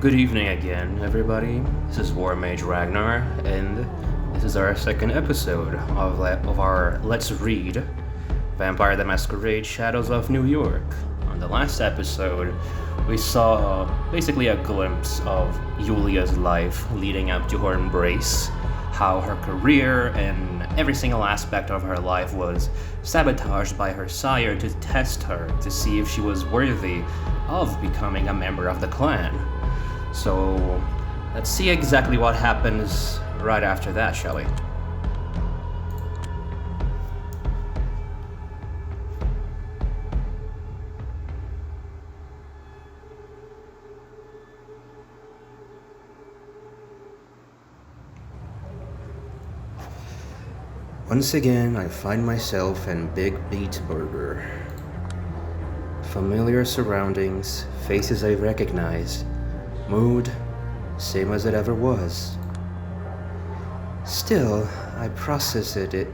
Good evening again, everybody. This is War Mage Ragnar, and this is our second episode of our Let's Read Vampire the Masquerade Shadows of New York. On the last episode, we saw basically a glimpse of Yulia's life leading up to her embrace, how her career and every single aspect of her life was sabotaged by her sire to test her to see if she was worthy of becoming a member of the clan. So, let's see exactly what happens right after that, shall we? Once again, I find myself in Big Beat Burger. Familiar surroundings, faces I recognize. Mood, same as it ever was. Still, I process it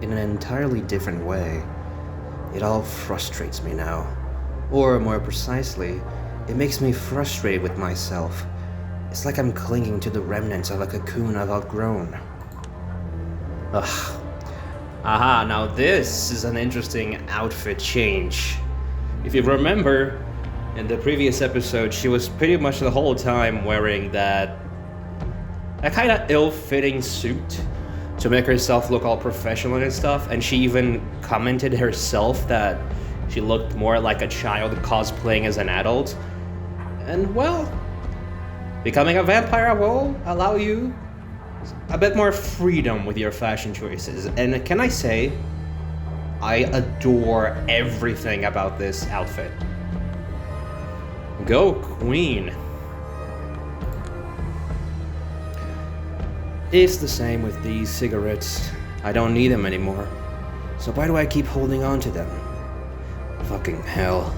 in an entirely different way. It all frustrates me now. Or more precisely, it makes me frustrated with myself. It's like I'm clinging to the remnants of a cocoon I've outgrown. Ugh. Aha, now this is an interesting outfit change. If you remember, in the previous episode, she was pretty much the whole time wearing that kind of ill-fitting suit to make herself look all professional and stuff, and she even commented herself that she looked more like a child cosplaying as an adult. And well, becoming a vampire will allow you a bit more freedom with your fashion choices. And can I say, I adore everything about this outfit. Go Queen! It's the same with these cigarettes. I don't need them anymore. So why do I keep holding on to them? Fucking hell.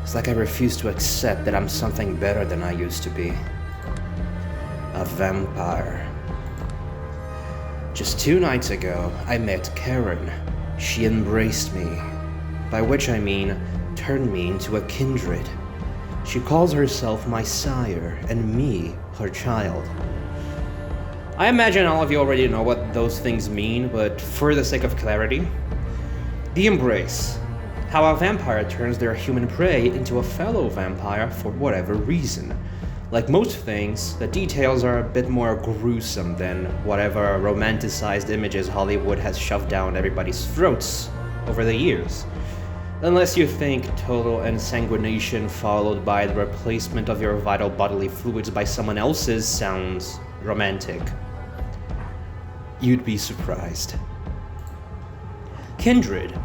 It's like I refuse to accept that I'm something better than I used to be. A vampire. Just 2 nights ago, I met Karen. She embraced me. By which I mean, turned me into a kindred. She calls herself my sire, and me, her child. I imagine all of you already know what those things mean, but for the sake of clarity, the embrace. How a vampire turns their human prey into a fellow vampire for whatever reason. Like most things, the details are a bit more gruesome than whatever romanticized images Hollywood has shoved down everybody's throats over the years. Unless you think total ensanguination followed by the replacement of your vital bodily fluids by someone else's sounds romantic. You'd be surprised. Kindred,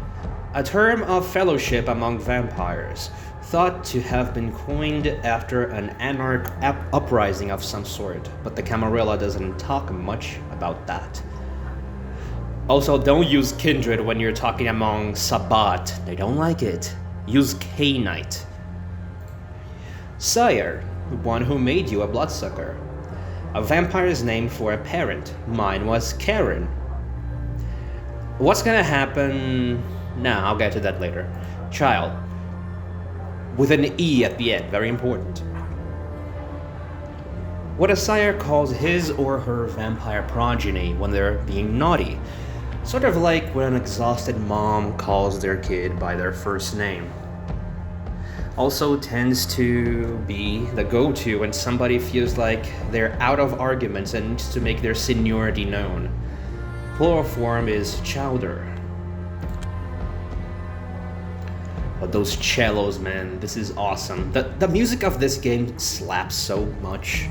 a term of fellowship among vampires, thought to have been coined after an anarch uprising of some sort, but the Camarilla doesn't talk much about that. Also, don't use kindred when you're talking among Sabbat. They don't like it. Use Cainite. Sire, the one who made you a bloodsucker. A vampire's name for a parent. Mine was Karen. What's gonna happen? Nah, I'll get to that later. Child. With an E at the end, very important. What a sire calls his or her vampire progeny when they're being naughty. Sort of like when an exhausted mom calls their kid by their first name. Also tends to be the go-to when somebody feels like they're out of arguments and needs to make their seniority known. Plural form is chowder. But those cellos, man, this is awesome. The music of this game slaps so much.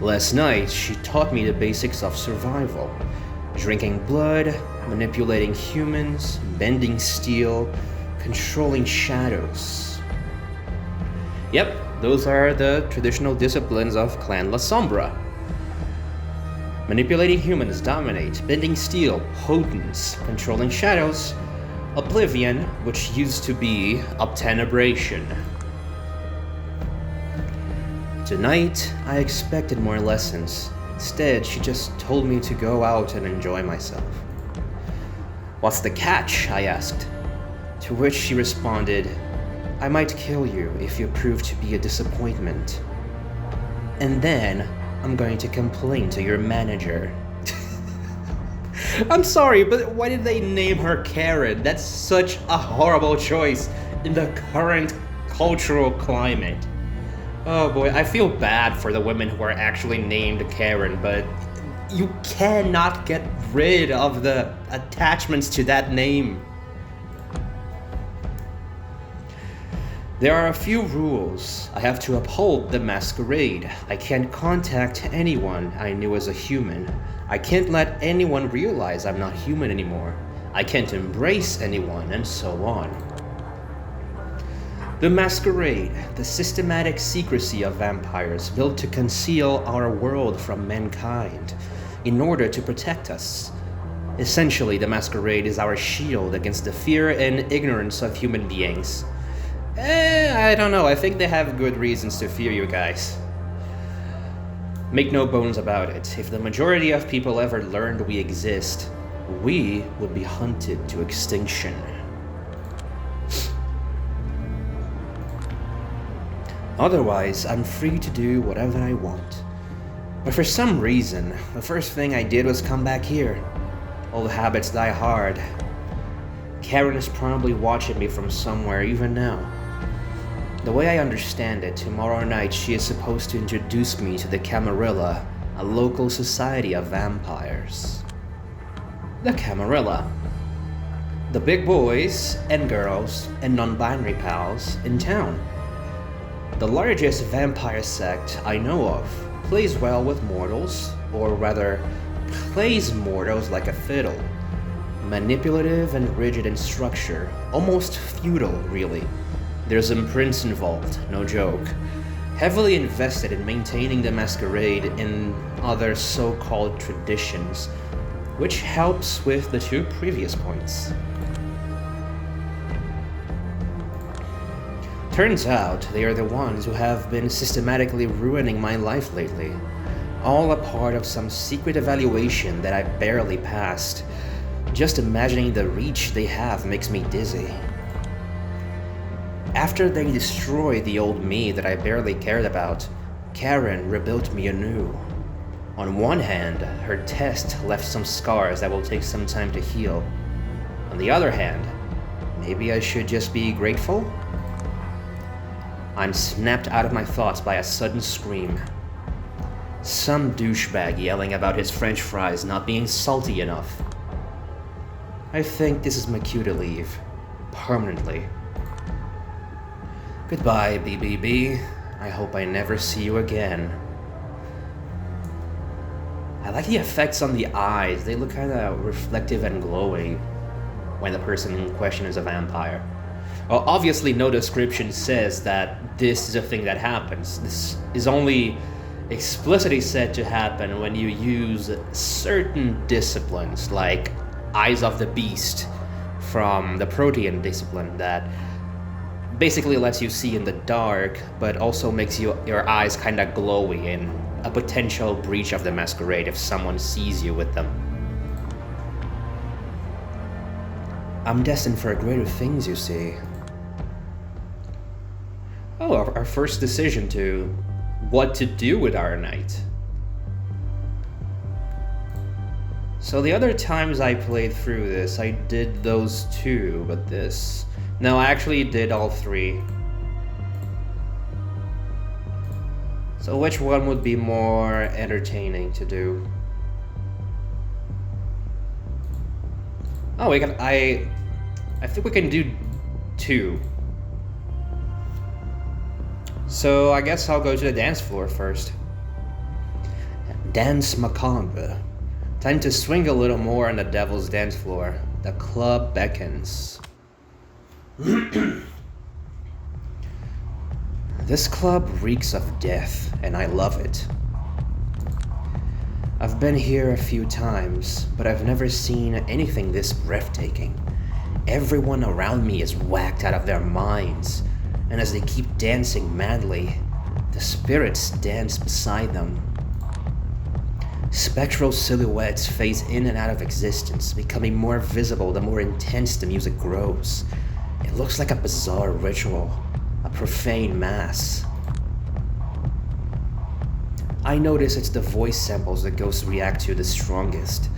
Last night, she taught me the basics of survival. Drinking blood, manipulating humans, bending steel, controlling shadows. Yep, those are the traditional disciplines of Clan La Sombra. Manipulating humans, dominate, bending steel, potence, controlling shadows, oblivion, which used to be obtenebration. Tonight, I expected more lessons. Instead, she just told me to go out and enjoy myself. What's the catch? I asked. To which she responded, "I might kill you if you prove to be a disappointment. And then I'm going to complain to your manager." I'm sorry, but why did they name her Karen? That's such a horrible choice in the current cultural climate. Oh boy, I feel bad for the women who are actually named Karen, but you cannot get rid of the attachments to that name. There are a few rules. I have to uphold the Masquerade. I can't contact anyone I knew as a human. I can't let anyone realize I'm not human anymore. I can't embrace anyone, and so on. The Masquerade, the systematic secrecy of vampires built to conceal our world from mankind in order to protect us. Essentially, the Masquerade is our shield against the fear and ignorance of human beings. I don't know, I think they have good reasons to fear you guys. Make no bones about it, if the majority of people ever learned we exist, we would be hunted to extinction. Otherwise, I'm free to do whatever I want. But for some reason, the first thing I did was come back here. Old habits die hard. Karen is probably watching me from somewhere even now. The way I understand it, tomorrow night she is supposed to introduce me to the Camarilla, a local society of vampires. The Camarilla. The big boys and girls and non-binary pals in town. The largest vampire sect I know of, plays well with mortals, or rather, plays mortals like a fiddle. Manipulative and rigid in structure, almost feudal, really. There's some prince involved, no joke. Heavily invested in maintaining the Masquerade in other so-called traditions, which helps with the two previous points. Turns out they are the ones who have been systematically ruining my life lately. All a part of some secret evaluation that I barely passed. Just imagining the reach they have makes me dizzy. After they destroyed the old me that I barely cared about, Karen rebuilt me anew. On one hand, her test left some scars that will take some time to heal. On the other hand, maybe I should just be grateful? I'm snapped out of my thoughts by a sudden scream. Some douchebag yelling about his french fries not being salty enough. I think this is my cue to leave. Permanently. Goodbye, BBB. I hope I never see you again. I like the effects on the eyes. They look kind of reflective and glowing when the person in question is a vampire. Well, obviously no description says that this is a thing that happens. This is only explicitly said to happen when you use certain disciplines, like Eyes of the Beast from the Protean discipline that basically lets you see in the dark, but also makes your eyes kind of glowy in a potential breach of the Masquerade if someone sees you with them. I'm destined for greater things, you see. Oh, our first decision to what to do with our night. So the other times I played through this, I did those two, but this... No, I actually did all three. So which one would be more entertaining to do? Oh, I think we can do two. So I guess I'll go to the dance floor first. Dance macabre. Time to swing a little more on the devil's dance floor. The club beckons. This club reeks of death, and I love it. I've been here a few times, but I've never seen anything this breathtaking. Everyone around me is whacked out of their minds, and as they keep dancing madly, the spirits dance beside them. Spectral silhouettes phase in and out of existence, becoming more visible the more intense the music grows. It looks like a bizarre ritual, a profane mass. I notice it's the voice samples the ghosts react to the strongest.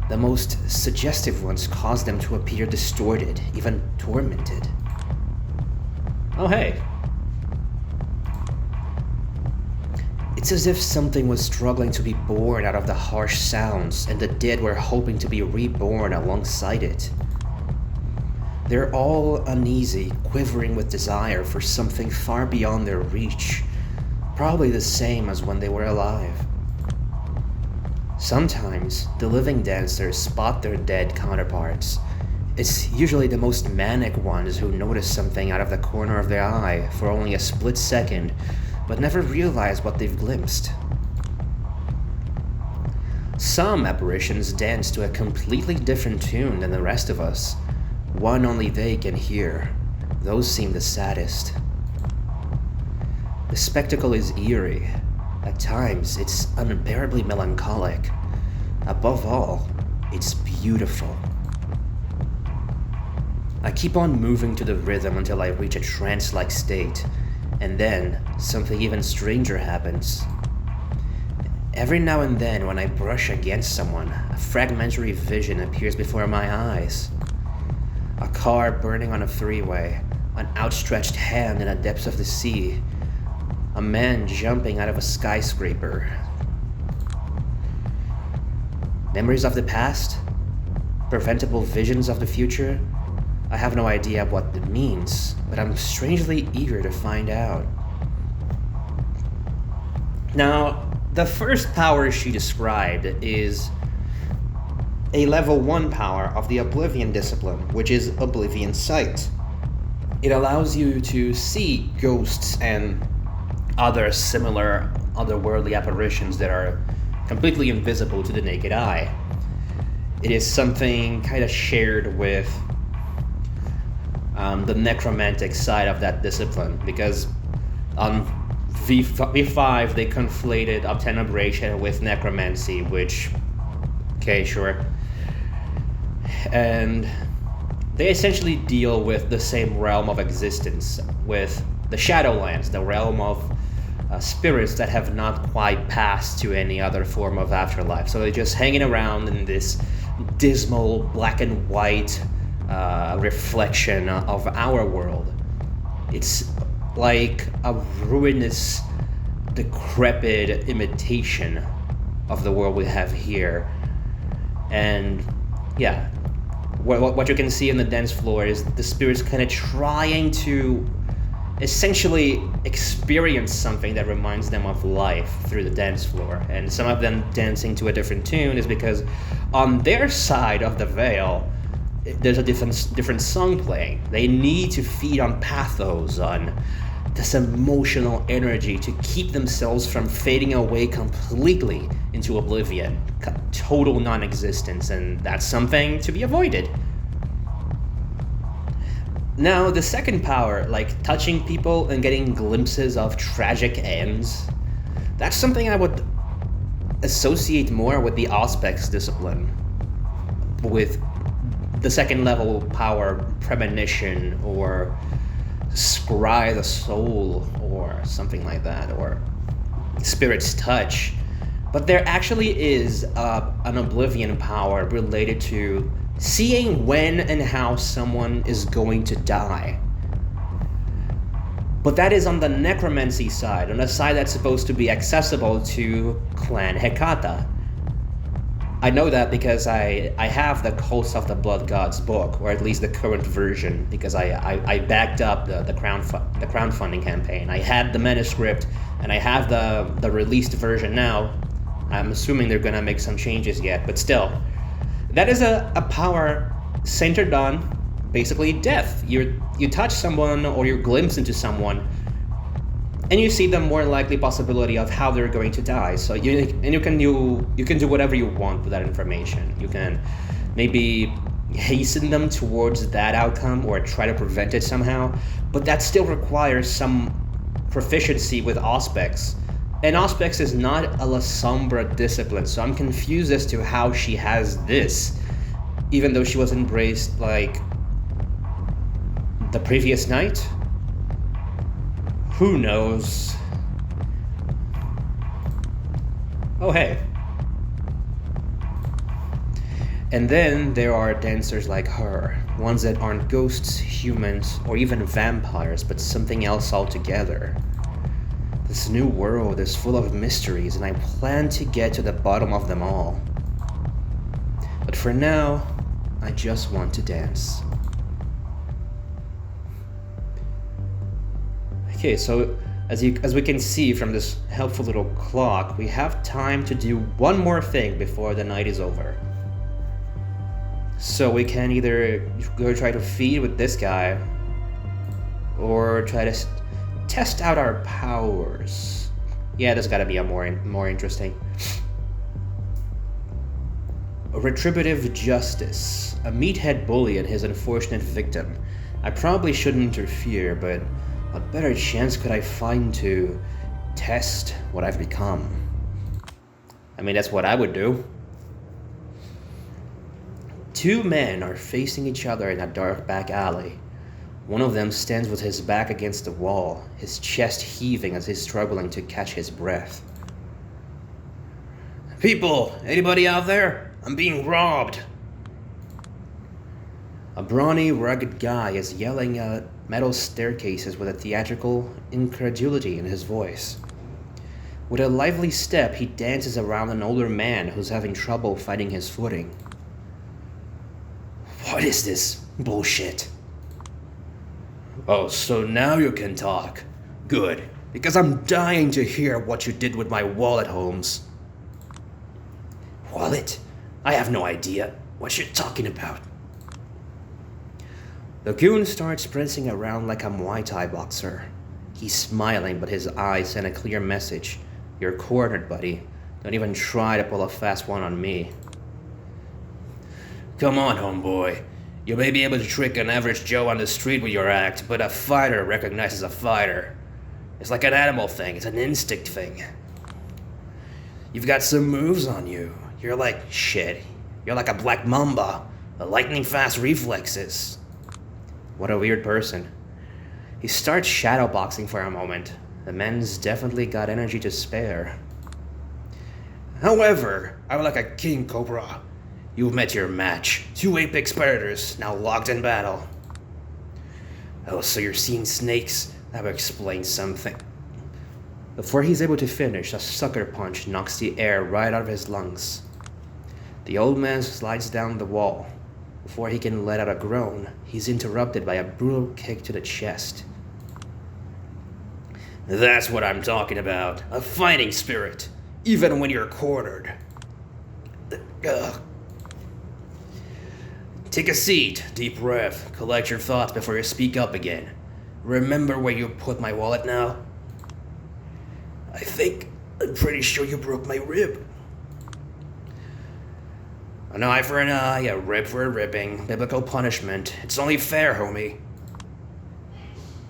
The most suggestive ones cause them to appear distorted, even tormented. Oh hey. It's as if something was struggling to be born out of the harsh sounds, and the dead were hoping to be reborn alongside it. They're all uneasy, quivering with desire for something far beyond their reach, probably the same as when they were alive. Sometimes, the living dancers spot their dead counterparts. It's usually the most manic ones who notice something out of the corner of their eye for only a split second, but never realize what they've glimpsed. Some apparitions dance to a completely different tune than the rest of us, one only they can hear. Those seem the saddest. The spectacle is eerie. At times, it's unbearably melancholic. Above all, it's beautiful. I keep on moving to the rhythm until I reach a trance-like state, and then something even stranger happens. Every now and then, when I brush against someone, a fragmentary vision appears before my eyes. A car burning on a freeway, an outstretched hand in the depths of the sea, a man jumping out of a skyscraper. Memories of the past? Preventable visions of the future? I have no idea what it means, but I'm strangely eager to find out. Now, the first power she described is a level 1 power of the Oblivion discipline, which is Oblivion Sight. It allows you to see ghosts and other similar otherworldly apparitions that are completely invisible to the naked eye. It is something kind of shared with the necromantic side of that discipline, because on V5 they conflated obtenebration with necromancy, which, okay, sure. And they essentially deal with the same realm of existence, with the Shadowlands, the realm of spirits that have not quite passed to any other form of afterlife. So they're just hanging around in this dismal black and white reflection of our world. It's like a ruinous, decrepit imitation of the world we have here. And yeah, what you can see on the dance floor is the spirits kind of trying to essentially experience something that reminds them of life through the dance floor. And some of them dancing to a different tune is because on their side of the veil, there's a different song playing. They need to feed on pathos, on this emotional energy to keep themselves from fading away completely into oblivion, total non-existence, and that's something to be avoided. Now, the second power, like touching people and getting glimpses of tragic ends, that's something I would associate more with the Auspex discipline, with the second level power, premonition, or scry the soul, or something like that, or spirit's touch. But there actually is an oblivion power related to seeing when and how someone is going to die. But that is on the necromancy side, on the side that's supposed to be accessible to Clan Hecata. I know that because I have the Cults of the Blood Gods book, or at least the current version, because I backed up the crowdfunding campaign. I had the manuscript, and I have the released version now. I'm assuming they're gonna make some changes yet, but still. That is a power centered on basically death. You touch someone or you glimpse into someone, and you see the more likely possibility of how they're going to die. So you can do whatever you want with that information. You can maybe hasten them towards that outcome or try to prevent it somehow, but that still requires some proficiency with Auspex. And Auspex is not a La Sombra discipline, so I'm confused as to how she has this, even though she was embraced like The previous night? Who knows? Oh, hey. And then there are dancers like her, ones that aren't ghosts, humans, or even vampires, but something else altogether. This new world is full of mysteries, and I plan to get to the bottom of them all. But for now, I just want to dance. Okay, so as we can see from this helpful little clock, we have time to do one more thing before the night is over. So we can either go try to feed with this guy, or try to test out our powers. Yeah, this gotta be a more interesting. A retributive justice. A meathead bully and his unfortunate victim. I probably shouldn't interfere, but what better chance could I find to test what I've become? I mean, that's what I would do. Two men are facing each other in a dark back alley. One of them stands with his back against the wall, his chest heaving as he's struggling to catch his breath. People, anybody out there? I'm being robbed. A brawny, rugged guy is yelling at metal staircases with a theatrical incredulity in his voice. With a lively step, he dances around an older man who's having trouble finding his footing. What is this bullshit? Oh, so now you can talk. Good, because I'm dying to hear what you did with my wallet, Holmes. Wallet? I have no idea what you're talking about. The goon starts prancing around like a Muay Thai boxer. He's smiling, but his eyes send a clear message. You're cornered, buddy. Don't even try to pull a fast one on me. Come on, homeboy. You may be able to trick an average Joe on the street with your act, but a fighter recognizes a fighter. It's like an animal thing. It's an instinct thing. You've got some moves on you. You're like shit. You're like a black mamba. The lightning-fast reflexes. What a weird person. He starts shadowboxing for a moment. The man's definitely got energy to spare. However, I'm like a king cobra. You've met your match. Two apex predators, now locked in battle. Oh, so you're seeing snakes? That would explain something. Before he's able to finish, a sucker punch knocks the air right out of his lungs. The old man slides down the wall. Before he can let out a groan, he's interrupted by a brutal kick to the chest. That's what I'm talking about. A fighting spirit, even when you're cornered. Ugh. Take a seat, deep breath, collect your thoughts before you speak up again. Remember where you put my wallet now? I'm pretty sure you broke my rib. An eye for an eye, a rib for a ribbing, biblical punishment. It's only fair, homie.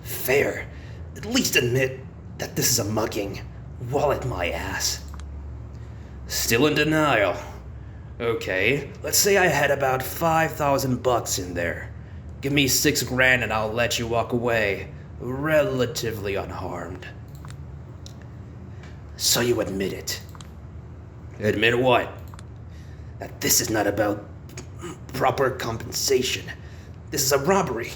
Fair? At least admit that this is a mugging. Wallet my ass. Still in denial. Okay, let's say I had about $5,000 in there. Give me $6,000 and I'll let you walk away, relatively unharmed. So you admit it. Admit what? That this is not about proper compensation. This is a robbery.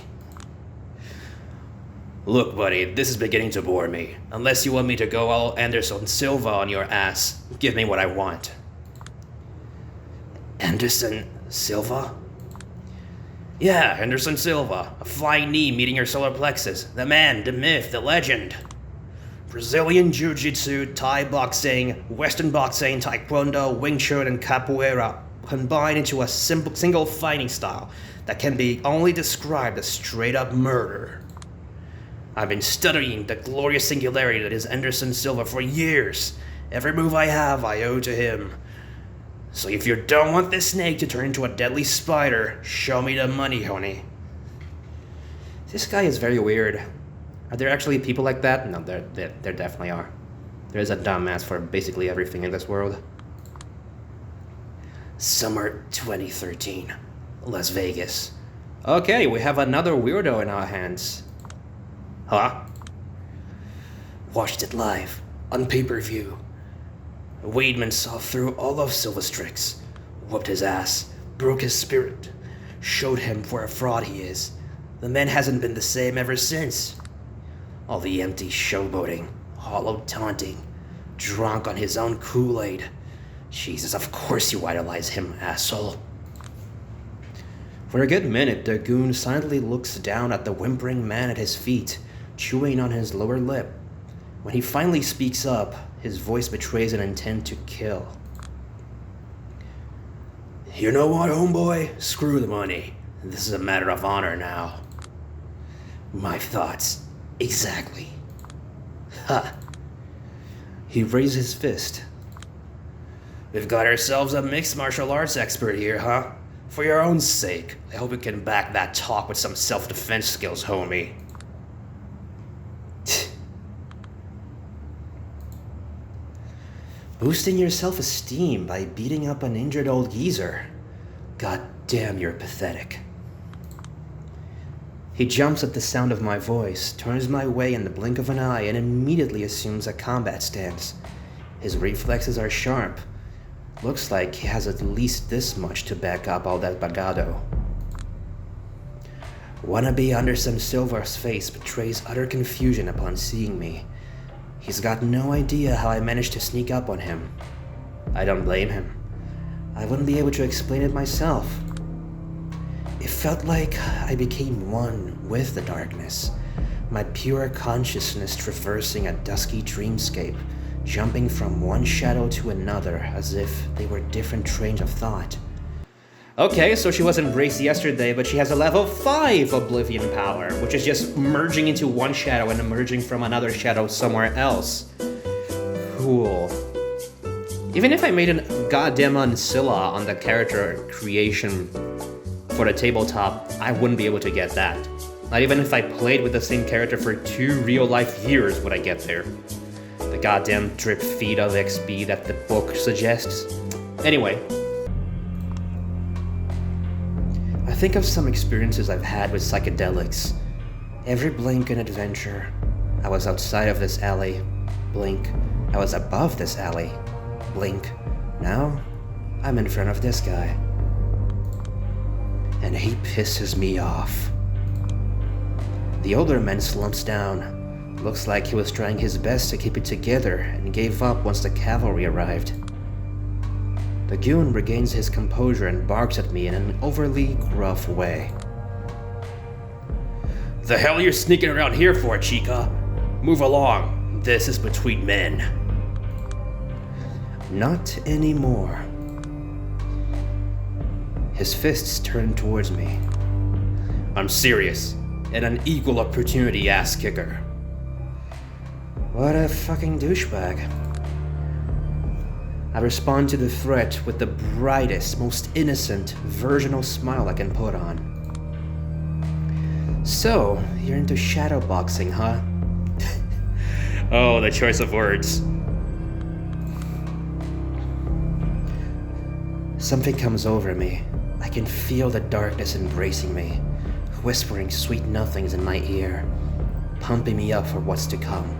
Look, buddy, this is beginning to bore me. Unless you want me to go all Anderson Silva on your ass, give me what I want. Anderson Silva? Yeah, Anderson Silva. A flying knee meeting your solar plexus. The man, the myth, the legend. Brazilian Jiu-Jitsu, Thai boxing, Western boxing, Taekwondo, Wing Chun, and Capoeira combined into a single fighting style that can be only described as straight-up murder. I've been studying the glorious singularity that is Anderson Silva for years. Every move I have, I owe to him. So if you don't want this snake to turn into a deadly spider, show me the money, honey. This guy is very weird. Are there actually people like that? No, there definitely are. There's a dumbass for basically everything in this world. Summer 2013, Las Vegas. Okay, we have another weirdo in our hands. Huh? Watched it live, on pay-per-view. Weidman saw through all of Silverstrix, whooped his ass, broke his spirit, showed him what a fraud he is. The man hasn't been the same ever since. All the empty showboating, hollow taunting, drunk on his own Kool-Aid. Jesus, of course you idolize him, asshole. For a good minute, the goon silently looks down at the whimpering man at his feet, chewing on his lower lip. When he finally speaks up, his voice betrays an intent to kill. You know what, homeboy? Screw the money. This is a matter of honor now. My thoughts. Exactly. Ha! He raised his fist. We've got ourselves a mixed martial arts expert here, huh? For your own sake, I hope you can back that talk with some self-defense skills, homie. Boosting your self-esteem by beating up an injured old geezer. God damn, you're pathetic. He jumps at the sound of my voice, turns my way in the blink of an eye, and immediately assumes a combat stance. His reflexes are sharp. Looks like he has at least this much to back up all that bravado. Wannabe Anderson Silva's face betrays utter confusion upon seeing me. He's got no idea how I managed to sneak up on him. I don't blame him. I wouldn't be able to explain it myself. It felt like I became one with the darkness, my pure consciousness traversing a dusky dreamscape, jumping from one shadow to another as if they were different trains of thought. Okay, so she was embraced yesterday, but she has a level 5 Oblivion power, which is just merging into one shadow and emerging from another shadow somewhere else. Cool. Even if I made a goddamn Ancilla on the character creation for the tabletop, I wouldn't be able to get that. Not even if I played with the same character for 2 real-life years would I get there. The goddamn drip feed of XP that the book suggests. Anyway. I think of some experiences I've had with psychedelics. Every blink an adventure. I was outside of this alley. Blink. I was above this alley. Blink. Now, I'm in front of this guy. And he pisses me off. The older man slumps down. Looks like he was trying his best to keep it together and gave up once the cavalry arrived. The goon regains his composure and barks at me in an overly gruff way. The hell are you sneaking around here for, Chica? Move along. This is between men. Not anymore. His fists turn towards me. I'm serious, and an equal opportunity ass kicker. What a fucking douchebag. I respond to the threat with the brightest, most innocent, virginal smile I can put on. So, you're into shadowboxing, huh? Oh, the choice of words. Something comes over me. I can feel the darkness embracing me, whispering sweet nothings in my ear, pumping me up for what's to come.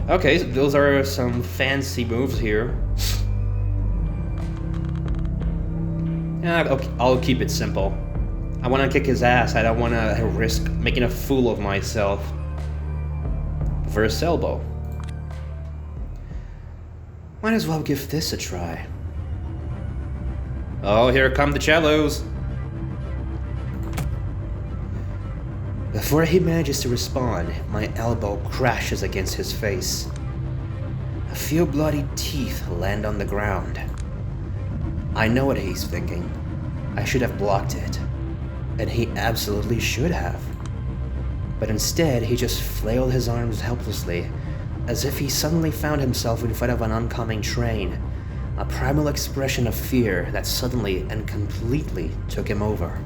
Okay, so those are some fancy moves here. Okay, I'll keep it simple. I want to kick his ass. I don't want to risk making a fool of myself. Reverse elbow. Might as well give this a try. Oh, here come the cellos. Before he manages to respond, my elbow crashes against his face. A few bloody teeth land on the ground. I know what he's thinking. I should have blocked it. And he absolutely should have. But instead, he just flailed his arms helplessly, as if he suddenly found himself in front of an oncoming train, a primal expression of fear that suddenly and completely took him over.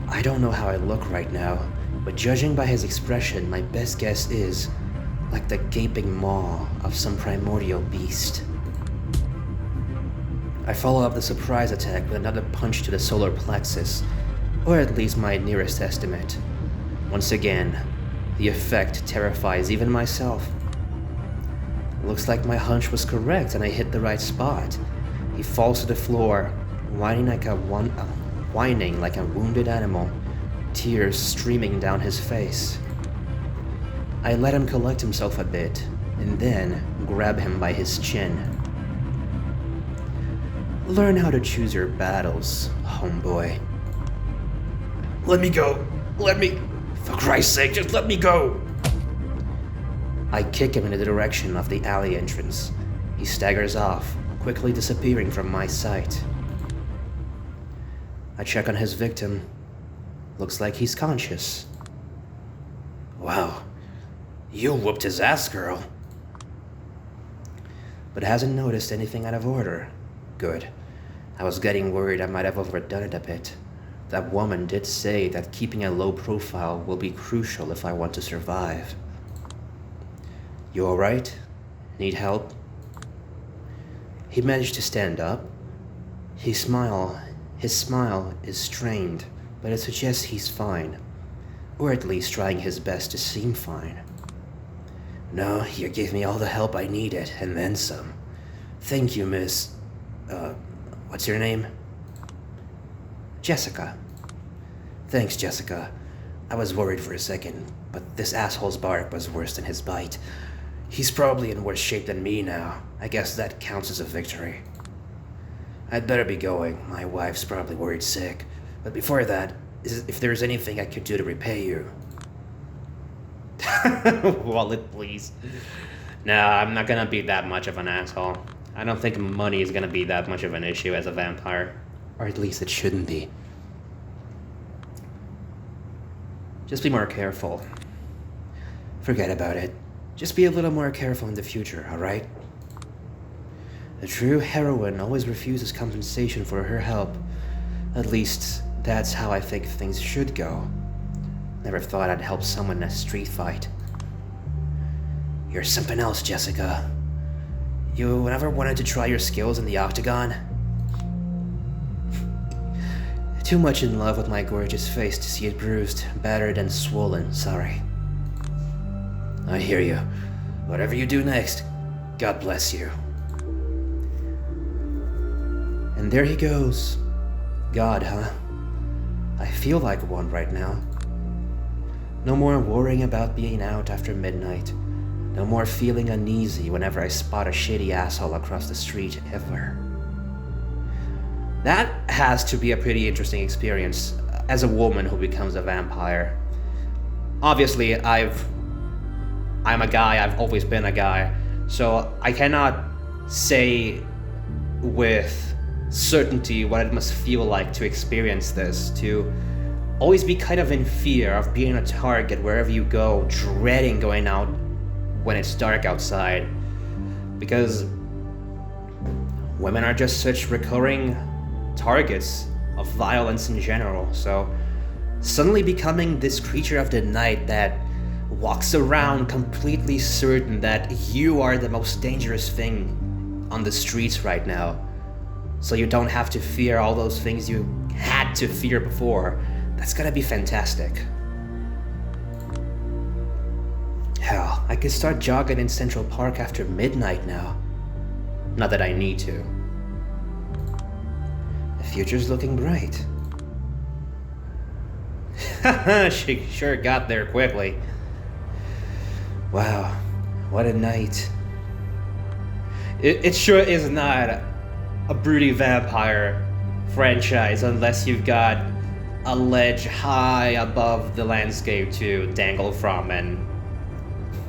I don't know how I look right now, but judging by his expression, my best guess is like the gaping maw of some primordial beast. I follow up the surprise attack with another punch to the solar plexus, or at least my nearest estimate. Once again, the effect terrifies even myself. Looks like my hunch was correct and I hit the right spot. He falls to the floor, whining like a wounded animal, tears streaming down his face. I let him collect himself a bit, and then grab him by his chin. Learn how to choose your battles, homeboy. Let me go! Let me... For Christ's sake, just let me go! I kick him in the direction of the alley entrance. He staggers off, quickly disappearing from my sight. I check on his victim. Looks like he's conscious. Wow. You whooped his ass, girl. But hasn't noticed anything out of order. Good. I was getting worried I might have overdone it a bit. That woman did say that keeping a low profile will be crucial if I want to survive. You alright? Need help? He managed to stand up. His smile is strained, but it suggests he's fine. Or at least trying his best to seem fine. No, you gave me all the help I needed, and then some. Thank you, Miss... what's your name? Jessica. Thanks, Jessica. I was worried for a second, but this asshole's bark was worse than his bite. He's probably in worse shape than me now. I guess that counts as a victory. I'd better be going. My wife's probably worried sick. But before that, if there's anything I could do to repay you... Wallet, please. No, I'm not gonna be that much of an asshole. I don't think money is gonna be that much of an issue as a vampire. Or at least it shouldn't be. Just be more careful. Forget about it. Just be a little more careful in the future, alright? A true heroine always refuses compensation for her help. At least, that's how I think things should go. Never thought I'd help someone in a street fight. You're something else, Jessica. You ever wanted to try your skills in the octagon? Too much in love with my gorgeous face to see it bruised, battered, and swollen, sorry. I hear you. Whatever you do next, God bless you. And there he goes. God, huh? I feel like one right now. No more worrying about being out after midnight. No more feeling uneasy whenever I spot a shady asshole across the street, ever. That has to be a pretty interesting experience as a woman who becomes a vampire. Obviously, I'm a guy, I've always been a guy, so I cannot say with certainty what it must feel like to experience this, to always be kind of in fear of being a target wherever you go, dreading going out when it's dark outside, because women are just such recurring targets of violence in general. So suddenly becoming this creature of the night that walks around completely certain that you are the most dangerous thing on the streets right now, so you don't have to fear all those things you had to fear before, that's gotta be fantastic. Hell, I could start jogging in Central Park after midnight now. Not that I need to. The future's looking bright. She sure got there quickly. Wow, what a night. It sure is not a broody vampire franchise unless you've got a ledge high above the landscape to dangle from and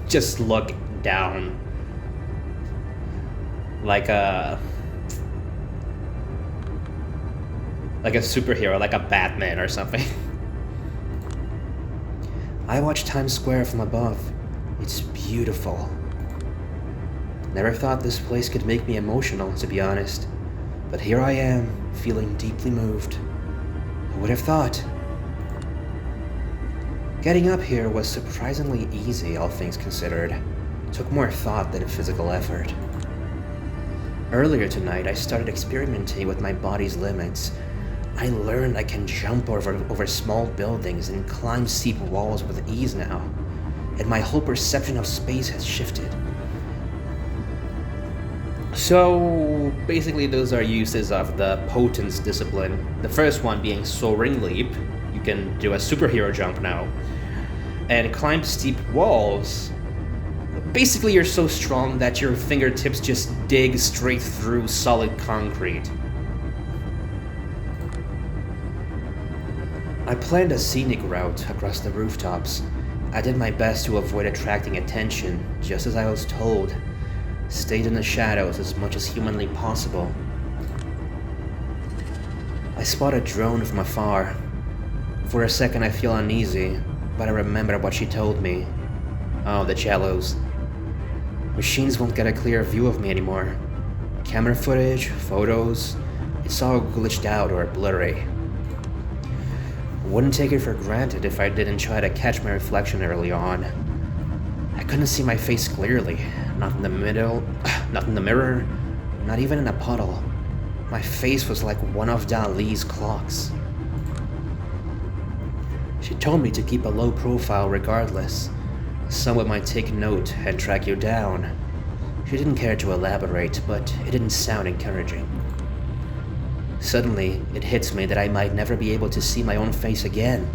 just look down like a superhero, like a Batman or something. I watch Times Square from above. It's beautiful. Never thought this place could make me emotional, to be honest. But here I am, feeling deeply moved. Who would have thought? Getting up here was surprisingly easy, all things considered. Took more thought than physical effort. Earlier tonight, I started experimenting with my body's limits. I learned I can jump over small buildings and climb steep walls with ease now, and my whole perception of space has shifted. So, basically, those are uses of the Potence discipline. The first one being Soaring Leap. You can do a superhero jump now. And climb steep walls. Basically, you're so strong that your fingertips just dig straight through solid concrete. I planned a scenic route across the rooftops. I did my best to avoid attracting attention, just as I was told. Stayed in the shadows as much as humanly possible. I spot a drone from afar. For a second I feel uneasy, but I remember what she told me. Oh, the jellos. Machines won't get a clear view of me anymore. Camera footage, photos, it's all glitched out or blurry. Wouldn't take it for granted if I didn't try to catch my reflection early on. I couldn't see my face clearly, not in the mirror, not even in a puddle. My face was like one of Dali's clocks. She told me to keep a low profile regardless. Someone might take note and track you down. She didn't care to elaborate, but it didn't sound encouraging. Suddenly, it hits me that I might never be able to see my own face again.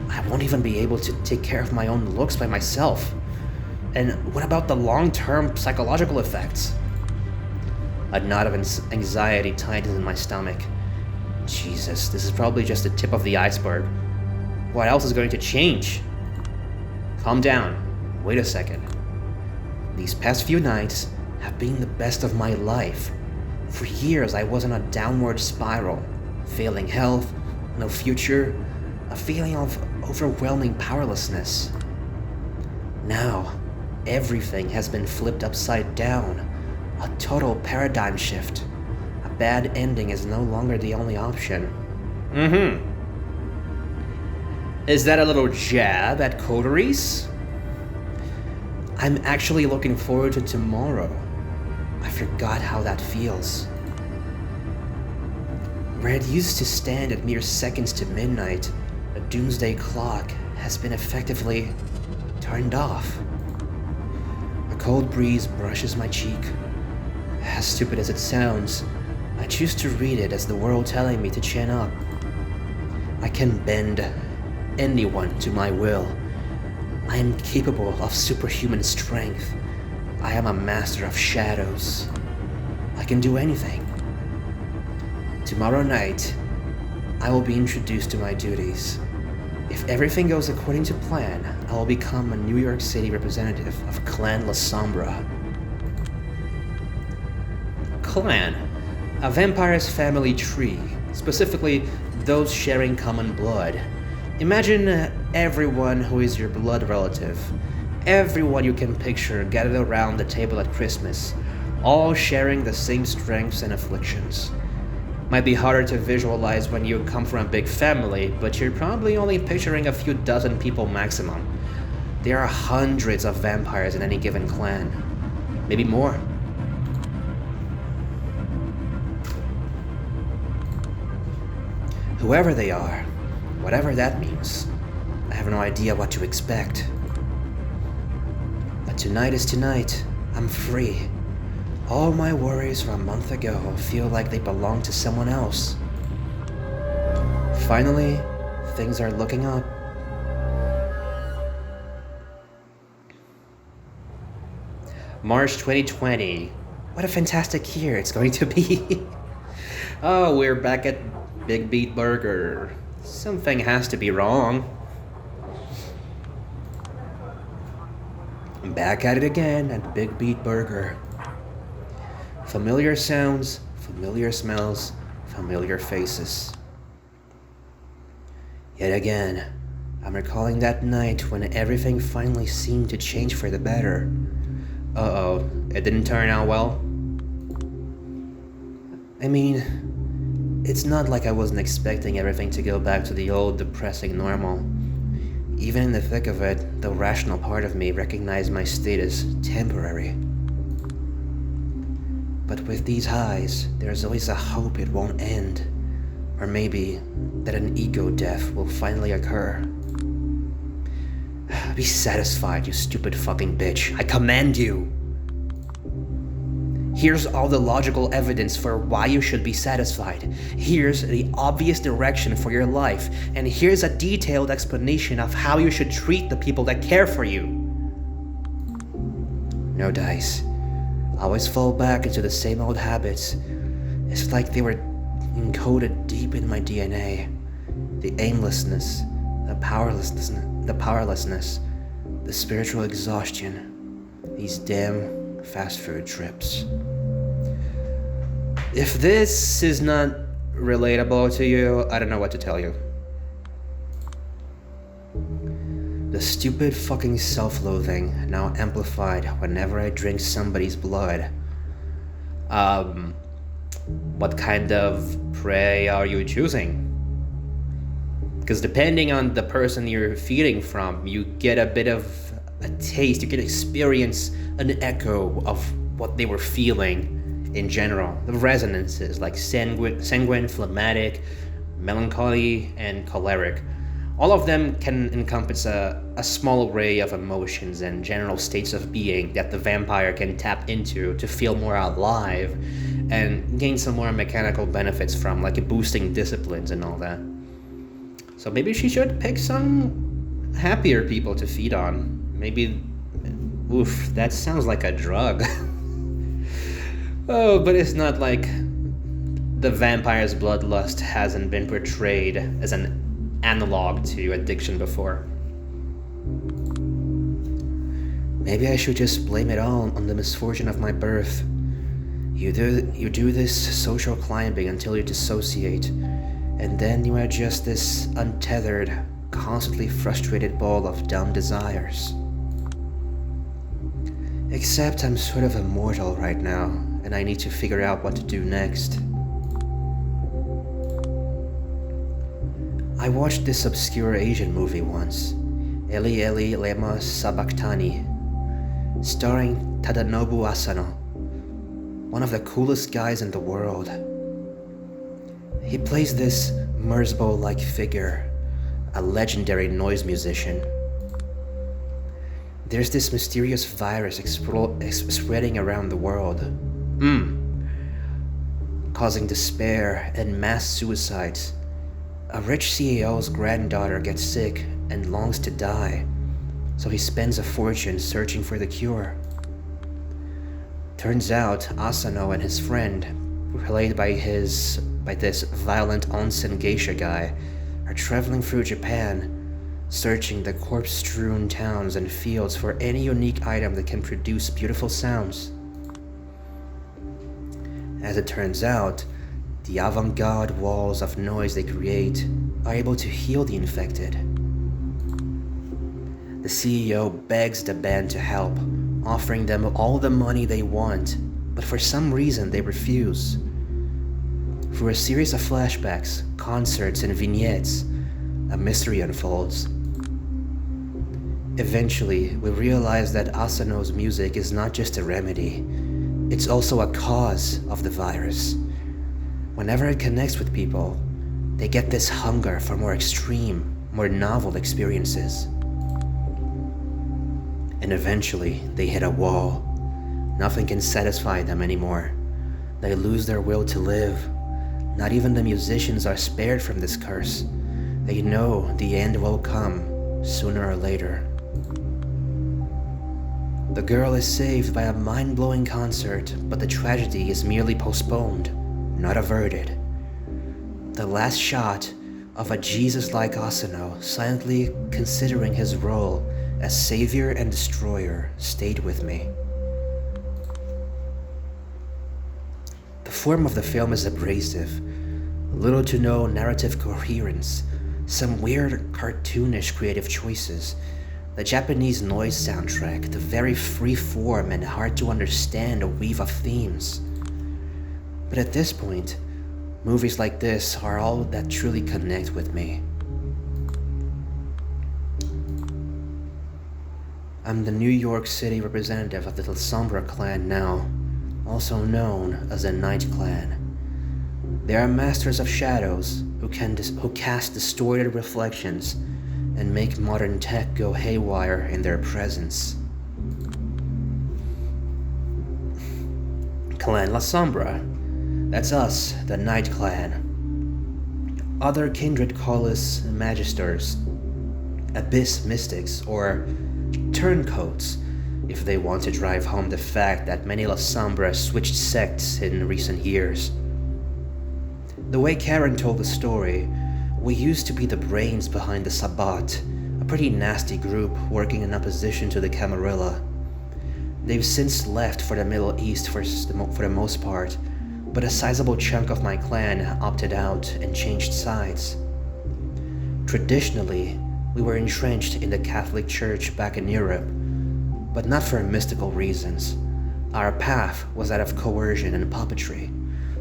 I won't even be able to take care of my own looks by myself. And what about the long-term psychological effects? A knot of anxiety tightened in my stomach. Jesus, this is probably just the tip of the iceberg. What else is going to change? Calm down. Wait a second. These past few nights have been the best of my life. For years, I was on a downward spiral. Failing health, no future, a feeling of overwhelming powerlessness. Now, everything has been flipped upside down. A total paradigm shift. A bad ending is no longer the only option. Is that a little jab at coteries? I'm actually looking forward to tomorrow. I forgot how that feels. Where it used to stand at mere seconds to midnight, a doomsday clock has been effectively turned off. A cold breeze brushes my cheek. As stupid as it sounds, I choose to read it as the world telling me to chin up. I can bend anyone to my will. I am capable of superhuman strength. I am a master of shadows. I can do anything. Tomorrow night, I will be introduced to my duties. If everything goes according to plan, I will become a New York City representative of Clan La Sombra. Clan, a vampire's family tree, specifically those sharing common blood. Imagine everyone who is your blood relative, everyone you can picture gathered around the table at Christmas, all sharing the same strengths and afflictions. Might be harder to visualize when you come from a big family, but you're probably only picturing a few dozen people maximum. There are hundreds of vampires in any given clan, maybe more. Whoever they are, whatever that means, I have no idea what to expect. But tonight is tonight. I'm free. All my worries from a month ago feel like they belong to someone else. Finally, things are looking up. March 2020. What a fantastic year it's going to be. Oh, we're back at Big Beat Burger. Something has to be wrong. I'm back at it again at Big Beat Burger. Familiar sounds, familiar smells, familiar faces. Yet again, I'm recalling that night when everything finally seemed to change for the better. Uh-oh, it didn't turn out well? I mean, it's not like I wasn't expecting everything to go back to the old depressing normal. Even in the thick of it, the rational part of me recognized my state as temporary. But with these highs, there's always a hope it won't end. Or maybe that an ego death will finally occur. Be satisfied, you stupid fucking bitch. I command you! Here's all the logical evidence for why you should be satisfied. Here's the obvious direction for your life. And here's a detailed explanation of how you should treat the people that care for you. No, Dice. I always fall back into the same old habits. It's like they were encoded deep in my DNA. The aimlessness, the powerlessness, the spiritual exhaustion. These damn fast food trips. If this is not relatable to you, I don't know what to tell you. The stupid fucking self-loathing, now amplified whenever I drink somebody's blood. What kind of prey are you choosing? Because depending on the person you're feeding from, you get a bit of a taste, you can experience an echo of what they were feeling in general. The resonances like sanguine, phlegmatic, melancholy, and choleric. All of them can encompass a small array of emotions and general states of being that the vampire can tap into to feel more alive and gain some more mechanical benefits from, like boosting disciplines and all that. So maybe she should pick some happier people to feed on. Maybe, oof, that sounds like a drug. Oh, but it's not like the vampire's bloodlust hasn't been portrayed as an analog to addiction before. Maybe I should just blame it all on the misfortune of my birth. You do this social climbing until you dissociate, and then you are just this untethered, constantly frustrated ball of dumb desires. Except I'm sort of immortal right now, and I need to figure out what to do next. I watched this obscure Asian movie once, Eli Eli Lema Sabachthani, starring Tadanobu Asano, one of the coolest guys in the world. He plays this Merzbow-like figure, a legendary noise musician. There's this mysterious virus spreading around the world, causing despair and mass suicides. A rich CEO's granddaughter gets sick and longs to die, so he spends a fortune searching for the cure. Turns out Asano and his friend, played by this violent onsen geisha guy, are traveling through Japan, searching the corpse-strewn towns and fields for any unique item that can produce beautiful sounds. As it turns out, the avant-garde walls of noise they create are able to heal the infected. The CEO begs the band to help, offering them all the money they want, but for some reason they refuse. Through a series of flashbacks, concerts, and vignettes, a mystery unfolds. Eventually, we realize that Asano's music is not just a remedy, it's also a cause of the virus. Whenever it connects with people, they get this hunger for more extreme, more novel experiences. And eventually, they hit a wall. Nothing can satisfy them anymore. They lose their will to live. Not even the musicians are spared from this curse. They know the end will come, sooner or later. The girl is saved by a mind-blowing concert, but the tragedy is merely postponed, not averted. The last shot of a Jesus-like Asano silently considering his role as savior and destroyer stayed with me. The form of the film is abrasive, little to no narrative coherence, some weird cartoonish creative choices, the Japanese noise soundtrack, the very free-form and hard-to-understand weave of themes. But at this point, movies like this are all that truly connect with me. I'm the New York City representative of the Sombra clan now, also known as the Night Clan. They are masters of shadows who cast distorted reflections and make modern tech go haywire in their presence. Clan La Sombra. That's us, the Night Clan. Other kindred call us Magisters, Abyss Mystics, or Turncoats, if they want to drive home the fact that many La Sombra switched sects in recent years. The way Karen told the story, we used to be the brains behind the Sabbat, a pretty nasty group working in opposition to the Camarilla. They've since left for the Middle East for the most part, but a sizable chunk of my clan opted out and changed sides. Traditionally, we were entrenched in the Catholic Church back in Europe, but not for mystical reasons. Our path was that of coercion and puppetry,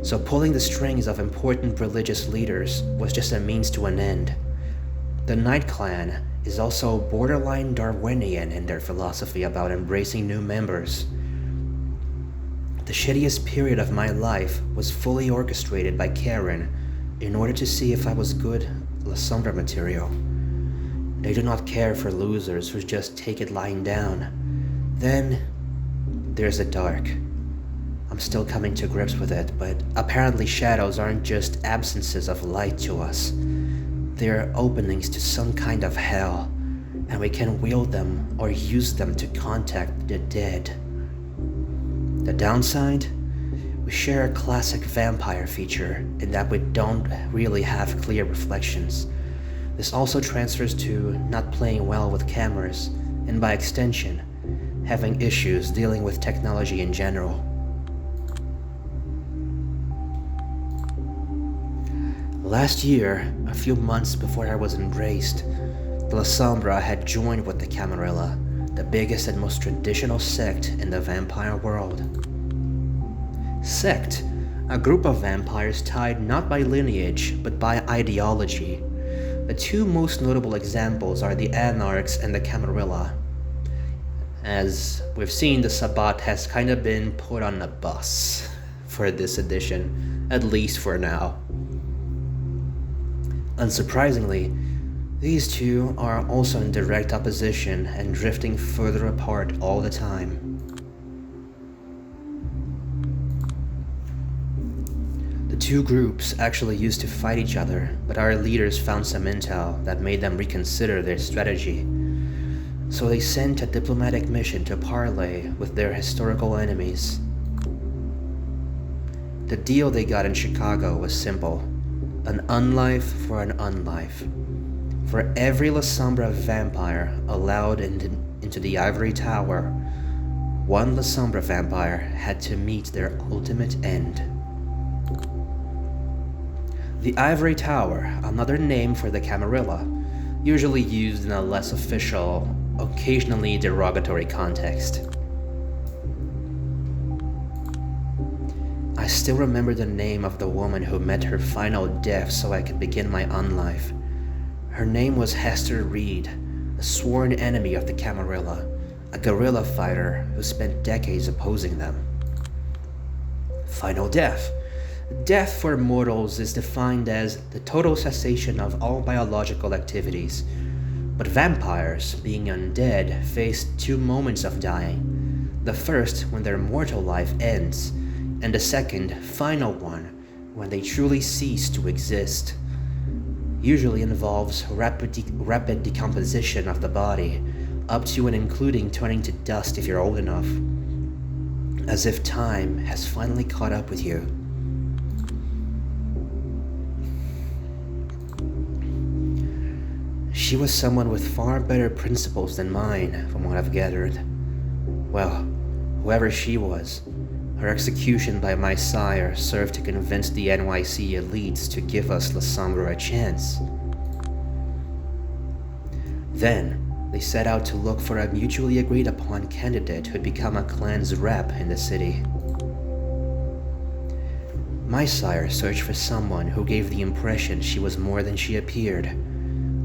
so pulling the strings of important religious leaders was just a means to an end. The Night Clan is also borderline Darwinian in their philosophy about embracing new members. The shittiest period of my life was fully orchestrated by Karen in order to see if I was good La Sombra material. They do not care for losers who just take it lying down. Then there's the dark. I'm still coming to grips with it, but apparently shadows aren't just absences of light to us. They're openings to some kind of hell, and we can wield them or use them to contact the dead. The downside? We share a classic vampire feature in that we don't really have clear reflections. This also transfers to not playing well with cameras, and by extension, having issues dealing with technology in general. Last year, a few months before I was embraced, the La Sombra had joined with the Camarilla, the biggest and most traditional sect in the vampire world. Sect, a group of vampires tied not by lineage, but by ideology. The two most notable examples are the Anarchs and the Camarilla. As we've seen, the Sabbat has kind of been put on a bus for this edition, at least for now. Unsurprisingly, these two are also in direct opposition and drifting further apart all the time. The two groups actually used to fight each other, but our leaders found some intel that made them reconsider their strategy. So they sent a diplomatic mission to parley with their historical enemies. The deal they got in Chicago was simple. An unlife for an unlife. For every La Sombra vampire allowed into the Ivory Tower, one La Sombra vampire had to meet their ultimate end. The Ivory Tower, another name for the Camarilla, usually used in a less official, occasionally derogatory context. I still remember the name of the woman who met her final death so I could begin my unlife. Her name was Hester Reed, a sworn enemy of the Camarilla, a guerrilla fighter who spent decades opposing them. Final death. Death for mortals is defined as the total cessation of all biological activities, but vampires, being undead, face two moments of dying. The first when their mortal life ends, and the second, final one, when they truly cease to exist. Usually involves rapid decomposition of the body, up to and including turning to dust if you're old enough. As if time has finally caught up with you. She was someone with far better principles than mine, from what I've gathered. Well, whoever she was, her execution by my sire served to convince the NYC elites to give us La Sombra a chance. Then, they set out to look for a mutually agreed upon candidate who'd become a clan's rep in the city. My sire searched for someone who gave the impression she was more than she appeared.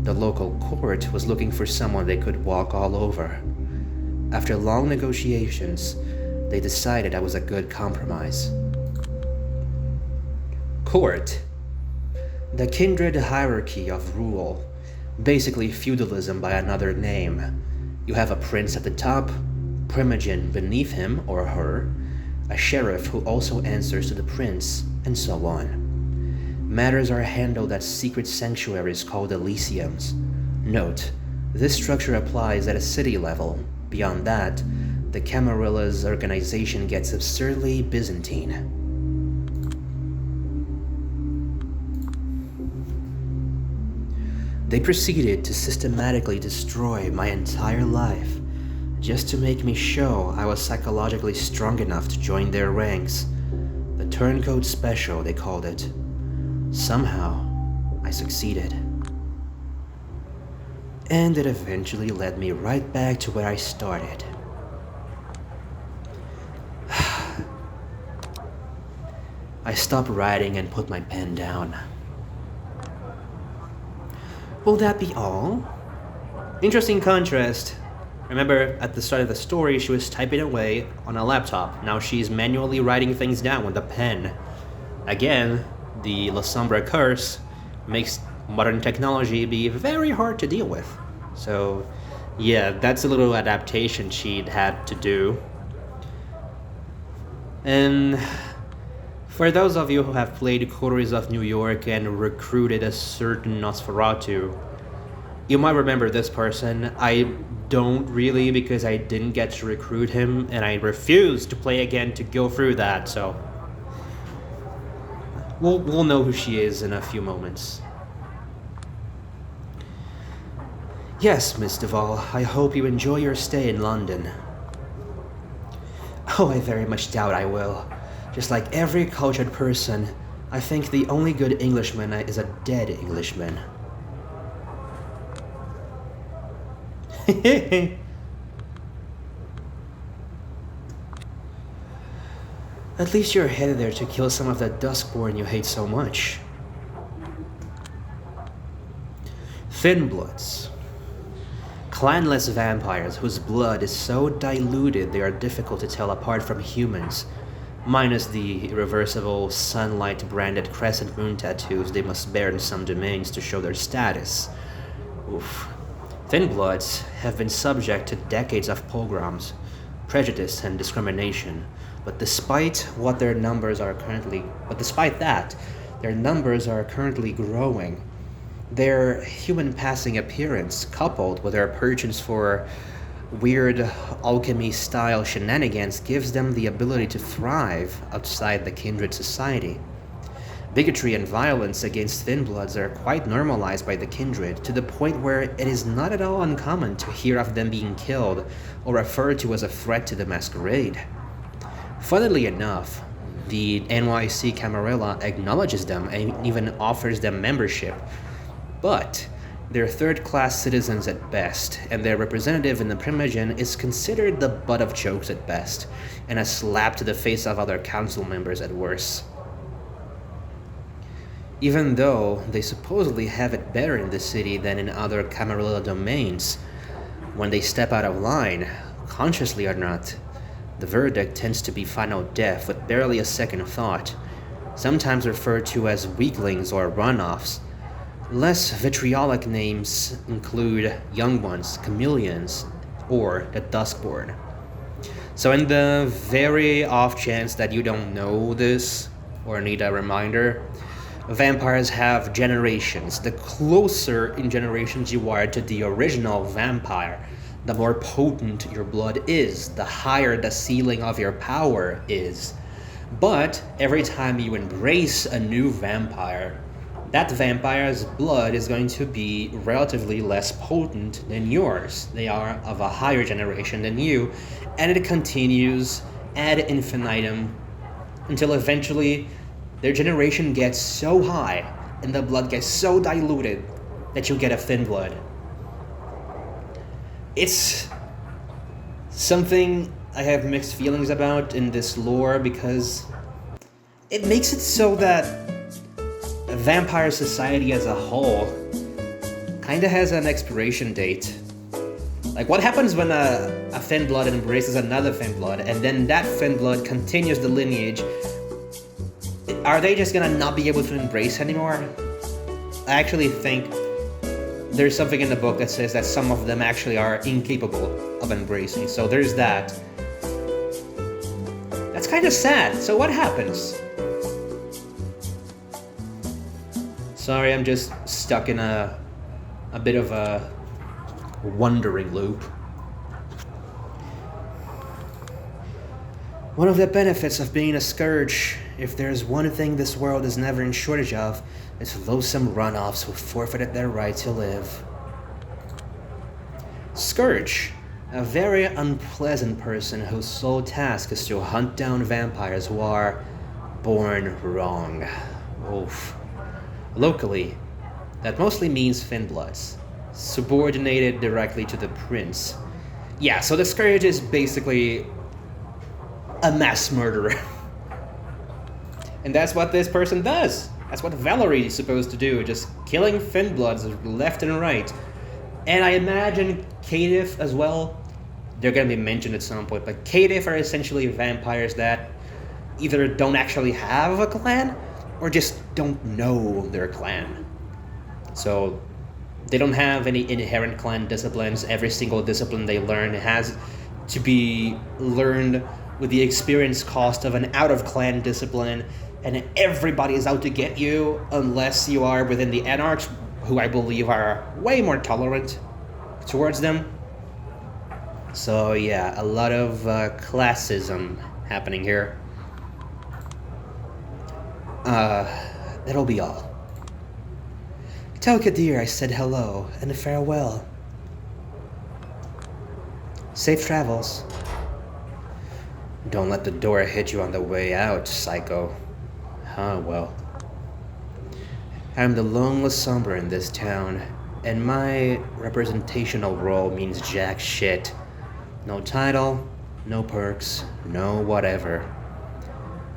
The local court was looking for someone they could walk all over. After long negotiations, They decided I was a good compromise. Court. The kindred hierarchy of rule. Basically feudalism by another name. You have a prince at the top, primogen beneath him or her, a sheriff who also answers to the prince, and so on. Matters are handled at secret sanctuaries called Elysiums. Note, this structure applies at a city level. Beyond that, the Camarilla's organization gets absurdly Byzantine. They proceeded to systematically destroy my entire life, just to make me show I was psychologically strong enough to join their ranks. The turncoat special, they called it. Somehow, I succeeded. And it eventually led me right back to where I started. I stopped writing and put my pen down. Will that be all? Interesting contrast. Remember, at the start of the story, she was typing away on a laptop. Now she's manually writing things down with a pen. Again, the La Sombra curse makes modern technology be very hard to deal with. So, yeah, that's a little adaptation she'd had to do. And for those of you who have played Coteries of New York and recruited a certain Nosferatu, you might remember this person. I don't really, because I didn't get to recruit him and I refused to play again to go through that, so we'll know who she is in a few moments. Yes, Miss Duval, I hope you enjoy your stay in London. Oh, I very much doubt I will. Just like every cultured person, I think the only good Englishman is a dead Englishman. At least you're headed there to kill some of the Duskborn you hate so much. Thinbloods. Clanless vampires whose blood is so diluted they are difficult to tell apart from humans, minus the irreversible sunlight-branded crescent moon tattoos they must bear in some domains to show their status. Oof. Thinbloods have been subject to decades of pogroms, prejudice, and discrimination, but despite that, their numbers are currently growing. Their human-passing appearance, coupled with their penchant for weird alchemy-style shenanigans, gives them the ability to thrive outside the kindred society. Bigotry and violence against Thinbloods are quite normalized by the kindred, to the point where it is not at all uncommon to hear of them being killed or referred to as a threat to the Masquerade. Funnily enough, the NYC Camarilla acknowledges them and even offers them membership, but they're third-class citizens at best, and their representative in the Primogen is considered the butt of jokes at best, and a slap to the face of other council members at worst. Even though they supposedly have it better in the city than in other Camarilla domains, when they step out of line, consciously or not, the verdict tends to be final death with barely a second thought, sometimes referred to as weaklings or runoffs. Less vitriolic names include Young Ones, Chameleons, or the Duskborn. So in the very off chance that you don't know this, or need a reminder, vampires have generations. The closer in generations you are to the original vampire, the more potent your blood is, the higher the ceiling of your power is. But every time you embrace a new vampire, that vampire's blood is going to be relatively less potent than yours. They are of a higher generation than you, and it continues ad infinitum until eventually their generation gets so high and the blood gets so diluted that you get a thin blood. It's something I have mixed feelings about in this lore because it makes it so that vampire society as a whole kinda has an expiration date. Like, what happens when a thin blood embraces another thin blood, and then that thin blood continues the lineage? Are they just gonna not be able to embrace anymore? I actually think there's something in the book that says that some of them actually are incapable of embracing, so there's that. That's kind of sad. So what happens? Sorry, I'm just stuck in a bit of a wondering loop. One of the benefits of being a scourge, if there's one thing this world is never in shortage of, it's loathsome runoffs who forfeited their right to live. Scourge, a very unpleasant person whose sole task is to hunt down vampires who are born wrong. Oof. Locally, that mostly means thin bloods, subordinated directly to the prince. Yeah, so the scourge is basically a mass murderer. And that's what this person does. That's what Valerie is supposed to do, just killing thin bloods left and right. And I imagine Caitiff as well. They're gonna be mentioned at some point, but Caitiff are essentially vampires that either don't actually have a clan or just don't know their clan. So they don't have any inherent clan disciplines. Every single discipline they learn has to be learned with the experience cost of an out-of-clan discipline, and everybody is out to get you unless you are within the Anarchs, who I believe are way more tolerant towards them. So yeah, a lot of classism happening here. That'll be all. Tell Kadir I said hello and farewell. Safe travels. Don't let the door hit you on the way out, psycho. Well. I'm the lone Lasombra in this town, and my representational role means jack shit. No title, no perks, no whatever.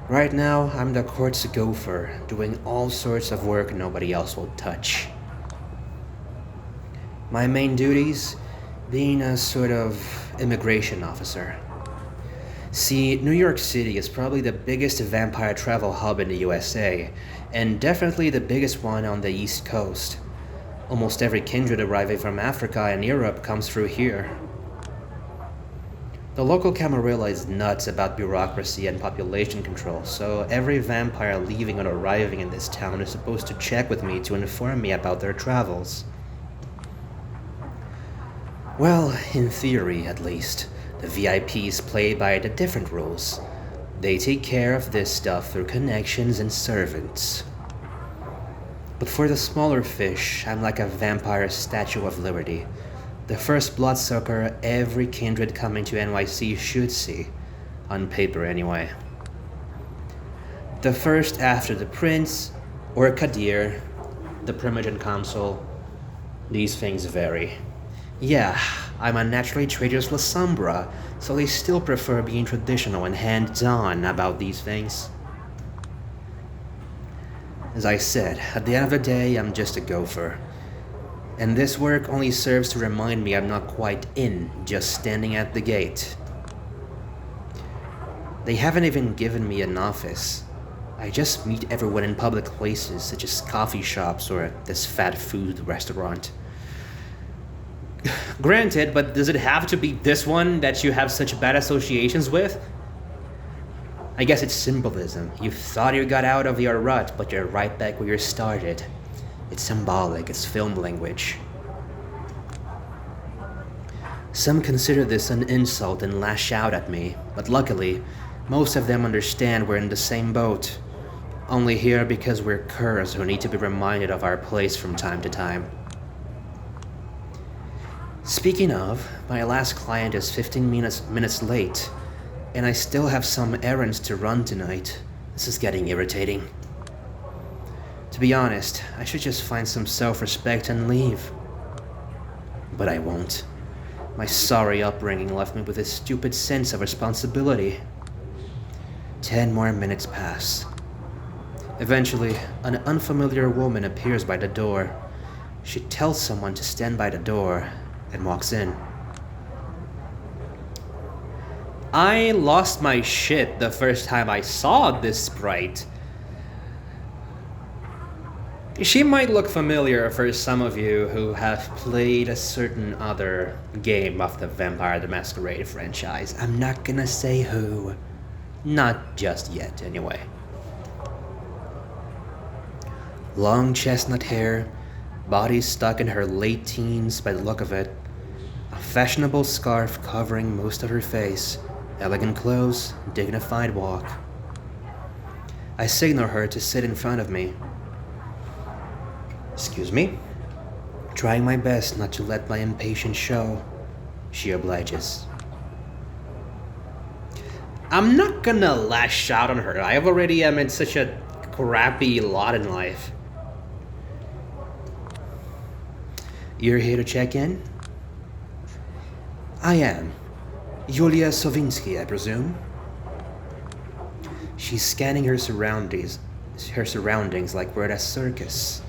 Right now, I'm the court's gopher, doing all sorts of work nobody else will touch. My main duties? Being a sort of immigration officer. See, New York City is probably the biggest vampire travel hub in the USA, and definitely the biggest one on the East Coast. Almost every kindred arriving from Africa and Europe comes through here. The local Camarilla is nuts about bureaucracy and population control, so every vampire leaving or arriving in this town is supposed to check with me to inform me about their travels. Well, in theory at least. The VIPs play by the different rules. They take care of this stuff through connections and servants. But for the smaller fish, I'm like a vampire Statue of Liberty. The first bloodsucker every kindred coming to NYC should see. On paper, anyway. The first after the prince, or Kadir, the Primogen Consul. These things vary. Yeah, I'm a naturally traitorous Lasombra, so they still prefer being traditional and hands-on about these things. As I said, at the end of the day, I'm just a gopher. And this work only serves to remind me I'm not quite in, just standing at the gate. They haven't even given me an office. I just meet everyone in public places, such as coffee shops or this fat food restaurant. Granted, but does it have to be this one that you have such bad associations with? I guess it's symbolism. You thought you got out of your rut, but you're right back where you started. It's symbolic, it's film language. Some consider this an insult and lash out at me, but luckily, most of them understand we're in the same boat. Only here because we're curs who need to be reminded of our place from time to time. Speaking of, my last client is 15 minutes late, and I still have some errands to run tonight. This is getting irritating. To be honest, I should just find some self-respect and leave. But I won't. My sorry upbringing left me with a stupid sense of responsibility. 10 more minutes pass. Eventually, an unfamiliar woman appears by the door. She tells someone to stand by the door and walks in. I lost my shit the first time I saw this sprite. She might look familiar for some of you who have played a certain other game of the Vampire the Masquerade franchise. I'm not gonna say who. Not just yet, anyway. Long chestnut hair, body stuck in her late teens by the look of it, a fashionable scarf covering most of her face, elegant clothes, dignified walk. I signal her to sit in front of me. Excuse me? Trying my best not to let my impatience show. She obliges. I'm not gonna lash out on her. I already am in such a crappy lot in life. You're here to check in? I am. Yulia Sovinsky, I presume? She's scanning her surroundings like we're at a circus.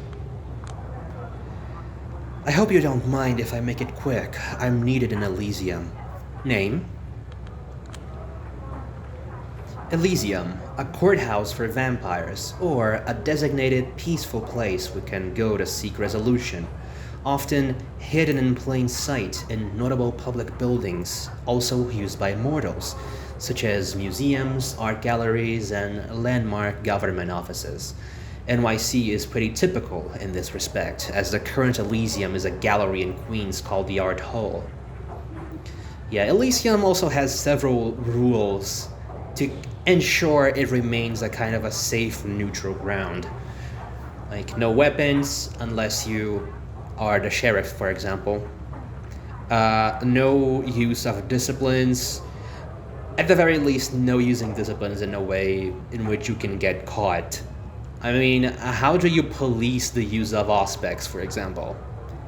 I hope you don't mind if I make it quick. I'm needed in Elysium. Name? Elysium, a courthouse for vampires, or a designated peaceful place we can go to seek resolution, often hidden in plain sight in notable public buildings, also used by mortals, such as museums, art galleries, and landmark government offices. NYC is pretty typical in this respect, as the current Elysium is a gallery in Queens called the Art Hall. Yeah, Elysium also has several rules to ensure it remains a kind of a safe, neutral ground. Like, no weapons unless you are the sheriff, for example. No use of disciplines. At the very least, no using disciplines in a way in which you can get caught. I mean, how do you police the use of auspex, for example?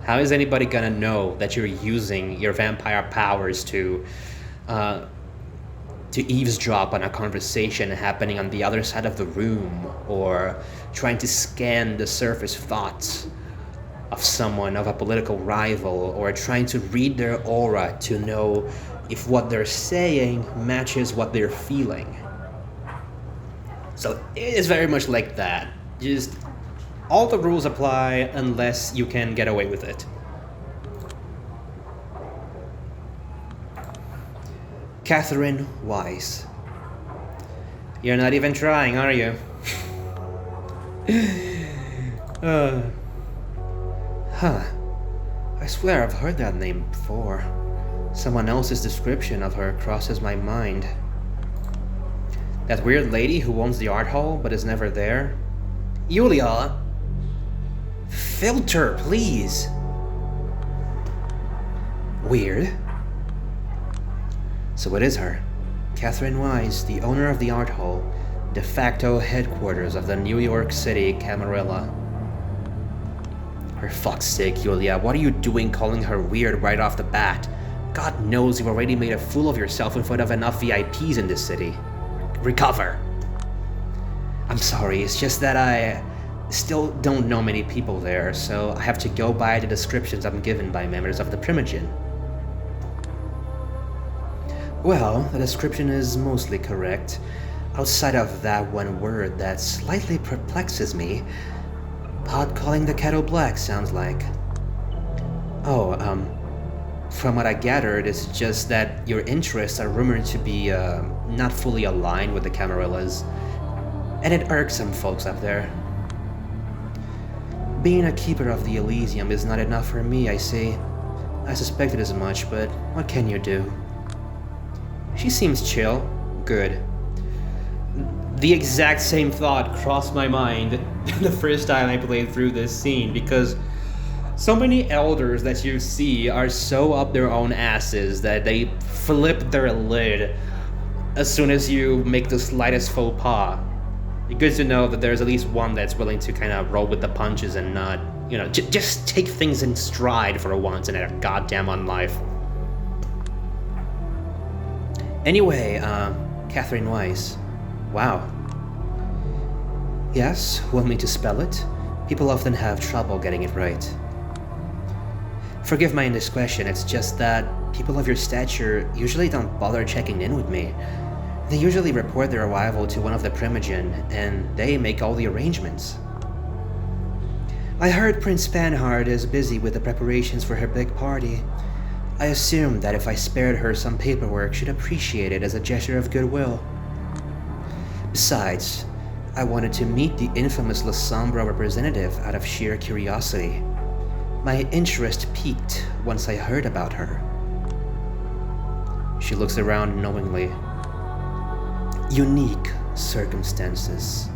How is anybody gonna know that you're using your vampire powers to eavesdrop on a conversation happening on the other side of the room, or trying to scan the surface thoughts of someone, of a political rival, or trying to read their aura to know if what they're saying matches what they're feeling? So it is very much like that. Just all the rules apply unless you can get away with it. Catherine Weiss. You're not even trying, are you? I swear I've heard that name before. Someone else's description of her crosses my mind. That weird lady who owns the art hall but is never there? Yulia! Filter, please! Weird. So it is her. Catherine Weiss, the owner of the art hall, de facto headquarters of the New York City Camarilla. For fuck's sake, Yulia, what are you doing calling her weird right off the bat? God knows you've already made a fool of yourself in front of enough VIPs in this city. Recover. I'm sorry, it's just that I still don't know many people there, so I have to go by the descriptions I'm given by members of the Primogen. Well, the description is mostly correct, outside of that one word that slightly perplexes me. Pot calling the kettle black, sounds like. Oh, from what I gathered, it's just that your interests are rumored to be not fully aligned with the Camarillas, and it irks some folks up there. Being a keeper of the Elysium is not enough for me, I see. I suspected as much, but what can you do? She seems chill. Good. The exact same thought crossed my mind the first time I played through this scene, because so many elders that you see are so up their own asses that they flip their lid as soon as you make the slightest faux pas. It's good to know that there's at least one that's willing to kind of roll with the punches and not, just take things in stride for once in their goddamn on life. Anyway, Catherine Weiss. Wow. Yes, want me to spell it? People often have trouble getting it right. Forgive my indiscretion, it's just that people of your stature usually don't bother checking in with me. They usually report their arrival to one of the Primogen, and they make all the arrangements. I heard Prince Panhard is busy with the preparations for her big party. I assumed that if I spared her some paperwork, she'd appreciate it as a gesture of goodwill. Besides, I wanted to meet the infamous La Sombra representative out of sheer curiosity. My interest piqued once I heard about her. She looks around knowingly. Unique circumstances.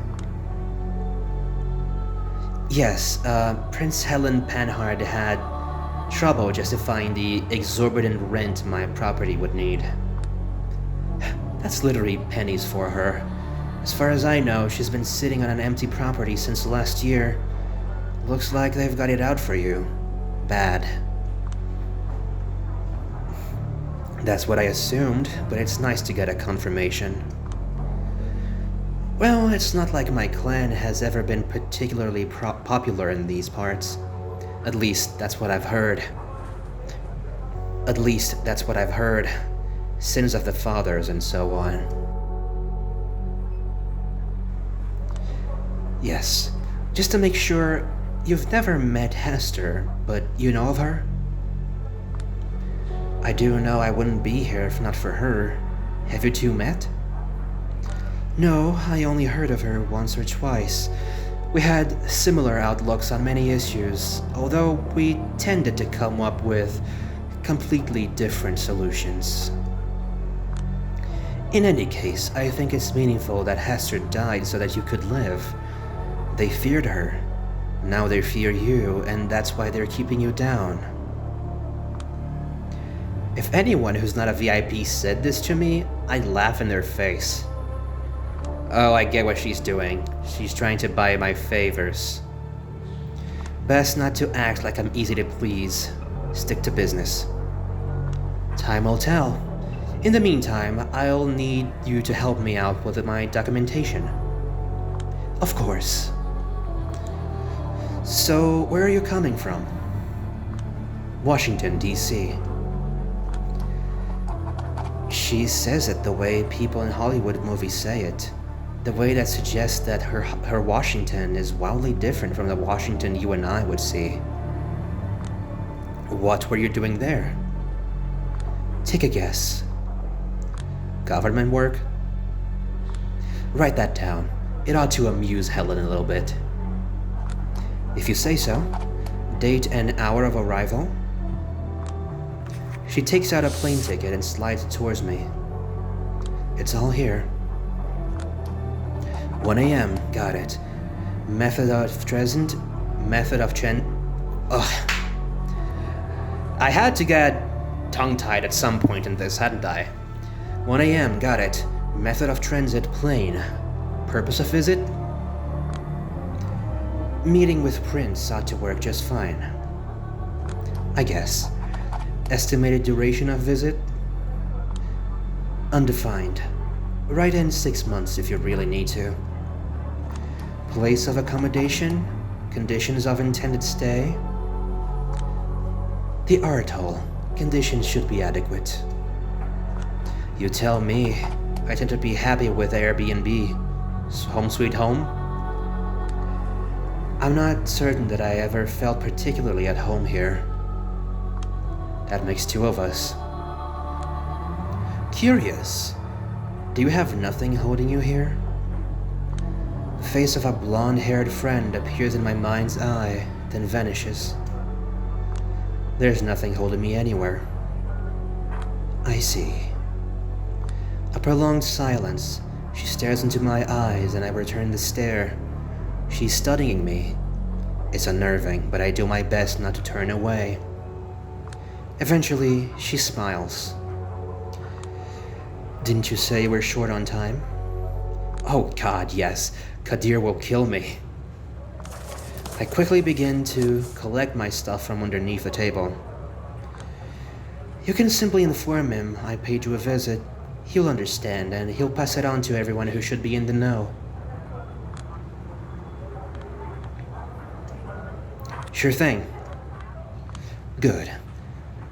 Yes, Prince Helen Panhard had trouble justifying the exorbitant rent my property would need. That's literally pennies for her. As far as I know, she's been sitting on an empty property since last year. Looks like they've got it out for you. Bad. That's what I assumed, but it's nice to get a confirmation. Well, it's not like my clan has ever been particularly popular in these parts. At least, that's what I've heard. Sins of the fathers and so on. Yes, just to make sure, you've never met Hester, but you know of her? I do know I wouldn't be here if not for her. Have you two met? No, I only heard of her once or twice. We had similar outlooks on many issues, although we tended to come up with completely different solutions. In any case, I think it's meaningful that Hester died so that you could live. They feared her. Now they fear you, and that's why they're keeping you down. If anyone who's not a VIP said this to me, I'd laugh in their face. Oh, I get what she's doing. She's trying to buy my favors. Best not to act like I'm easy to please. Stick to business. Time will tell. In the meantime, I'll need you to help me out with my documentation. Of course. So, where are you coming from? Washington, D.C. She says it the way people in Hollywood movies say it. The way that suggests that her Washington is wildly different from the Washington you and I would see. What were you doing there? Take a guess. Government work? Write that down. It ought to amuse Helen a little bit. If you say so. Date and hour of arrival? She takes out a plane ticket and slides it towards me. It's all here. 1 a.m. Got it. Method of present. Method of Ugh. I had to get tongue-tied at some point in this, hadn't I? 1 a.m. Got it. Method of transit plane. Purpose of visit? Meeting with Prince ought to work just fine. I guess. Estimated duration of visit? Undefined. Write in 6 months if you really need to. Place of accommodation? Conditions of intended stay? The Ardhole. Conditions should be adequate. You tell me. I tend to be happy with Airbnb. Home sweet home? I'm not certain that I ever felt particularly at home here. That makes 2 of us. Curious. Do you have nothing holding you here? The face of a blonde-haired friend appears in my mind's eye, then vanishes. There's nothing holding me anywhere. I see. A prolonged silence. She stares into my eyes and I return the stare. She's studying me. It's unnerving, but I do my best not to turn away. Eventually, she smiles. Didn't you say we're short on time? Oh God, yes. Kadir will kill me. I quickly begin to collect my stuff from underneath the table. You can simply inform him I paid you a visit. He'll understand, and he'll pass it on to everyone who should be in the know. Sure thing. Good.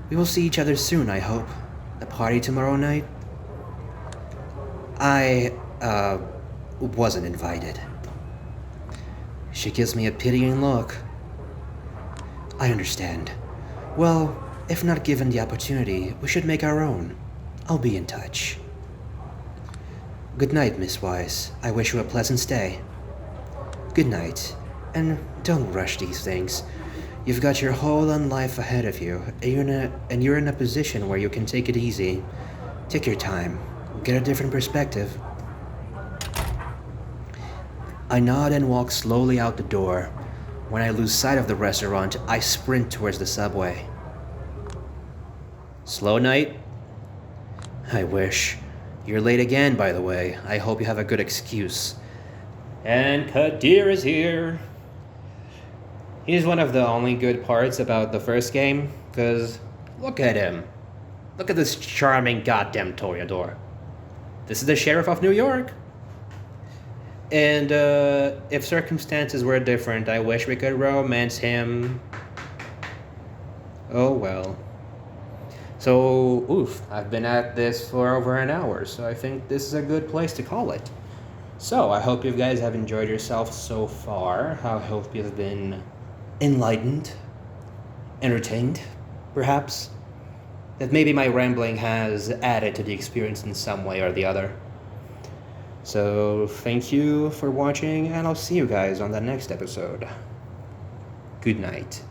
We will see each other soon, I hope. The party tomorrow night? I, wasn't invited. She gives me a pitying look. I understand. Well, if not given the opportunity, we should make our own. I'll be in touch. Good night, Miss Wise. I wish you a pleasant stay. Good night. And don't rush these things. You've got your whole life ahead of you, and you're in a position where you can take it easy. Take your time. Get a different perspective. I nod and walk slowly out the door. When I lose sight of the restaurant, I sprint towards the subway. Slow night? I wish. You're late again, by the way. I hope you have a good excuse. And Kadir is here. He's one of the only good parts about the first game, because look at him. Look at this charming goddamn toreador. This is the Sheriff of New York. And if circumstances were different, I wish we could romance him. Oh well. So, I've been at this for over an hour, so I think this is a good place to call it. So, I hope you guys have enjoyed yourself so far. I hope you've been enlightened, entertained, perhaps. That maybe my rambling has added to the experience in some way or the other. So, thank you for watching, and I'll see you guys on the next episode. Good night.